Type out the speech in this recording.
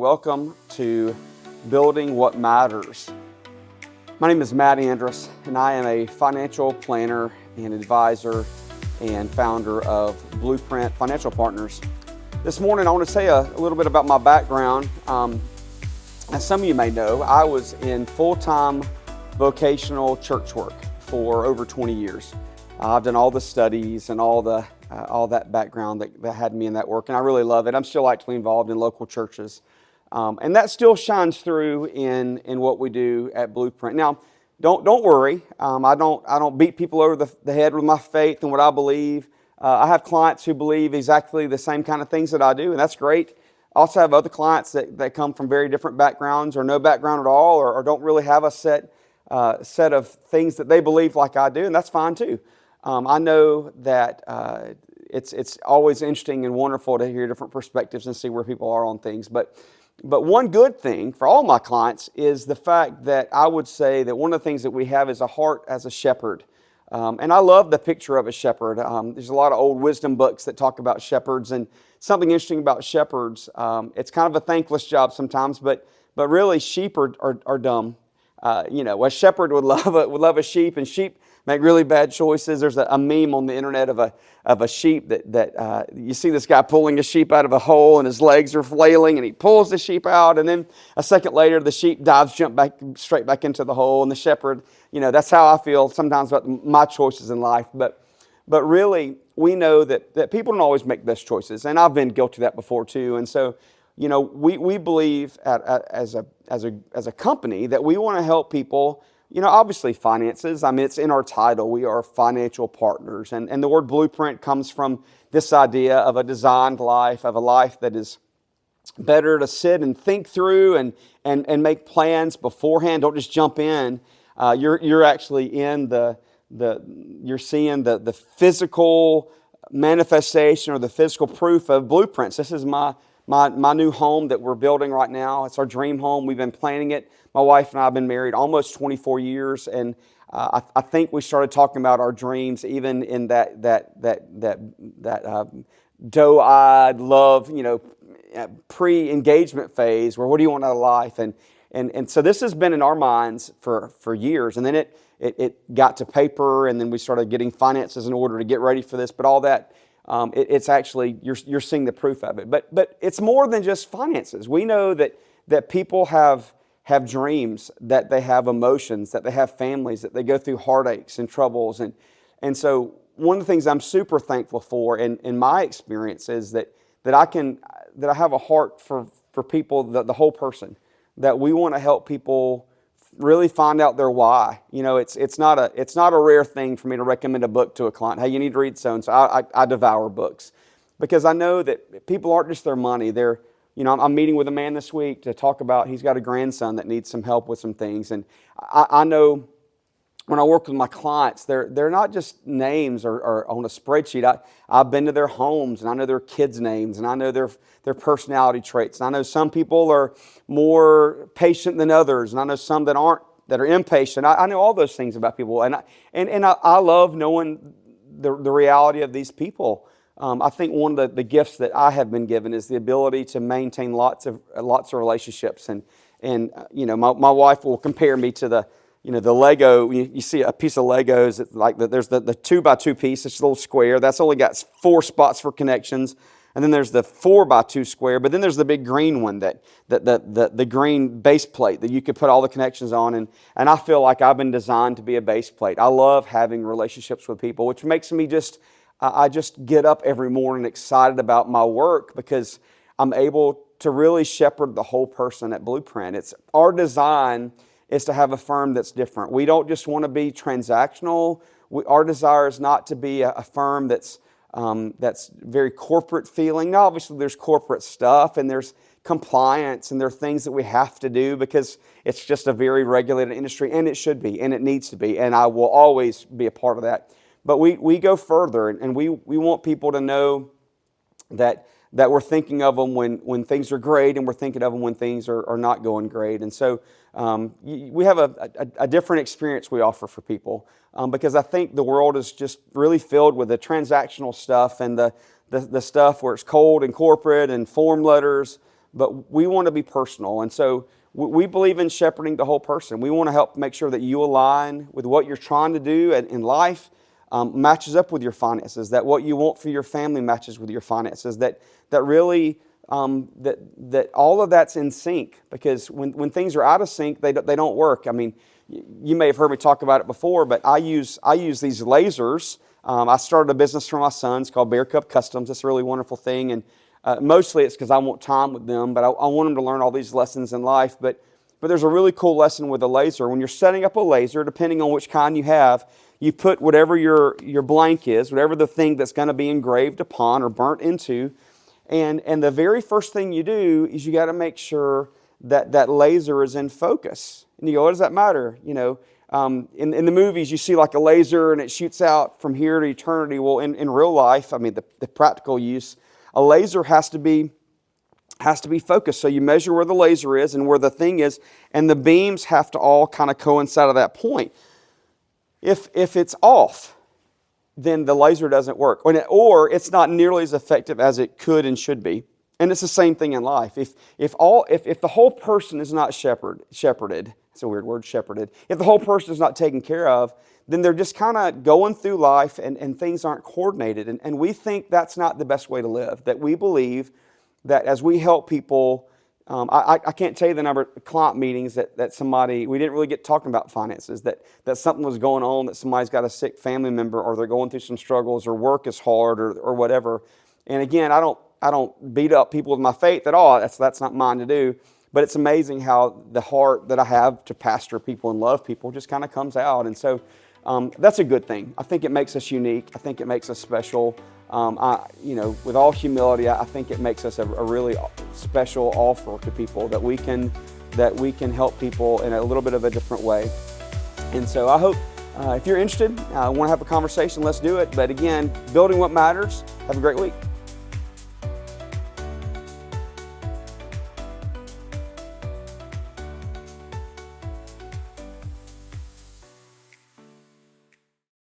welcome to Building What Matters. My name is Matt Andress, and I am a financial planner and advisor and founder of Blueprint Financial Partners. This morning, I want to say a little bit about my background. As some of you may know, I was in full-time vocational church work for over 20 years. I've done all the studies and all that background that had me in that work, and I really love it. I'm still actively involved in local churches, and that still shines through in what we do at Blueprint. Now, don't worry. I don't beat people over the head with my faith and what I believe. I have clients who believe exactly the same kind of things that I do, and that's great. I also have other clients that come from very different backgrounds or no background at all, or don't really have a set of things that they believe like I do, and that's fine too. I know that it's always interesting and wonderful to hear different perspectives and see where people are on things. But one good thing for all my clients is the fact that I would say that one of the things that we have is a heart as a shepherd. And I love the picture of a shepherd. There's a lot of old wisdom books that talk about shepherds, and something interesting about shepherds, it's kind of a thankless job sometimes, but really sheep are dumb. A shepherd would love a sheep, and sheep make really bad choices. There's a meme on the internet of a sheep that you see this guy pulling a sheep out of a hole, and his legs are flailing, and he pulls the sheep out, and then a second later the sheep jump straight back into the hole, and the shepherd, that's how I feel sometimes about my choices in life. But really, we know that people don't always make best choices, and I've been guilty of that before too. And so, we believe as a company that we want to help people. Obviously finances, it's in our title. We are financial partners. And the word blueprint comes from this idea of a designed life, of a life that is better to sit and think through and make plans beforehand. Don't just jump in. You're actually in you're seeing the physical manifestation or the physical proof of blueprints. This is my new home that we're building right now. It's our dream home. We've been planning it. My wife and I have been married almost 24 years, and I think we started talking about our dreams even in that doe-eyed love, pre-engagement phase, where what do you want out of life? And so this has been in our minds for years, and then it got to paper, and then we started getting finances in order to get ready for this. But all that, it's actually you're seeing the proof of it. But it's more than just finances. We know that people have dreams, that they have emotions, that they have families, that they go through heartaches and troubles. And so one of the things I'm super thankful for in my experience is that I have a heart for people, the whole person, that we want to help people really find out their why. It's not a rare thing for me to recommend a book to a client. Hey, you need to read so and so. I devour books because I know that people aren't just their money. I'm meeting with a man this week to talk about, he's got a grandson that needs some help with some things. And I know when I work with my clients, they're not just names or on a spreadsheet. I've been to their homes, and I know their kids' names, and I know their personality traits. And I know some people are more patient than others, and I know some that are impatient. I know all those things about people, and I love knowing the reality of these people. I think one of the gifts that I have been given is the ability to maintain lots of relationships. And my wife will compare me to the Lego. You see a piece of Legos. It's like there's the 2x2 piece. It's a little square. That's only got 4 spots for connections. And then there's the 4x2 square. But then there's the big green one the green base plate that you could put all the connections on. And I feel like I've been designed to be a base plate. I love having relationships with people, which makes me I just get up every morning excited about my work because I'm able to really shepherd the whole person at Blueprint. It's our design is to have a firm that's different. We don't just want to be transactional. Our desire is not to be a firm that's very corporate feeling. Now, obviously, there's corporate stuff and there's compliance and there are things that we have to do because it's just a very regulated industry, and it should be, and it needs to be, and I will always be a part of that. But we go further, and we want people to know that we're thinking of them when things are great, and we're thinking of them when things are not going great. And so we have a different experience we offer for people because I think the world is just really filled with the transactional stuff and the stuff where it's cold and corporate and form letters. but we want to be personal. And so we believe in shepherding the whole person. We want to help make sure that you align with what you're trying to do in life, matches up with your finances, that what you want for your family matches with your finances, that really that all of that's in sync, because when things are out of sync, they don't work. I mean, you may have heard me talk about it before, but I use these lasers. I started a business for my sons called Bear Cub Customs. It's a really wonderful thing, and mostly it's because I want time with them, but I want them to learn all these lessons in life. But there's a really cool lesson with a laser. When you're setting up a laser, depending on which kind you have, you put whatever your blank is, whatever the thing that's going to be engraved upon or burnt into, and the very first thing you do is you got to make sure that laser is in focus. And you go, what does that matter? You know, in the movies you see like a laser and it shoots out from here to eternity. Well, in real life, I mean the practical use, a laser has to be focused. So you measure where the laser is and where the thing is, and the beams have to all kind of coincide at that point. If it's off, then the laser doesn't work, or it's not nearly as effective as it could and should be. And it's the same thing in life. If the whole person is not shepherded, it's a weird word, shepherded. If the whole person is not taken care of, then they're just kind of going through life and things aren't coordinated. And we think that's not the best way to live. That we believe that as we help people, I can't tell you the number of client meetings that somebody, we didn't really get talking about finances, that something was going on, that somebody's got a sick family member, or they're going through some struggles, or work is hard, or whatever. And again, I don't beat up people with my faith at all. That's not mine to do. But it's amazing how the heart that I have to pastor people and love people just kind of comes out. And so that's a good thing. I think it makes us unique. I think it makes us special. With all humility, I think it makes us a really special offer to people that we can help people in a little bit of a different way. And so I hope if you're interested, want to have a conversation, let's do it. But again, building what matters. Have a great week.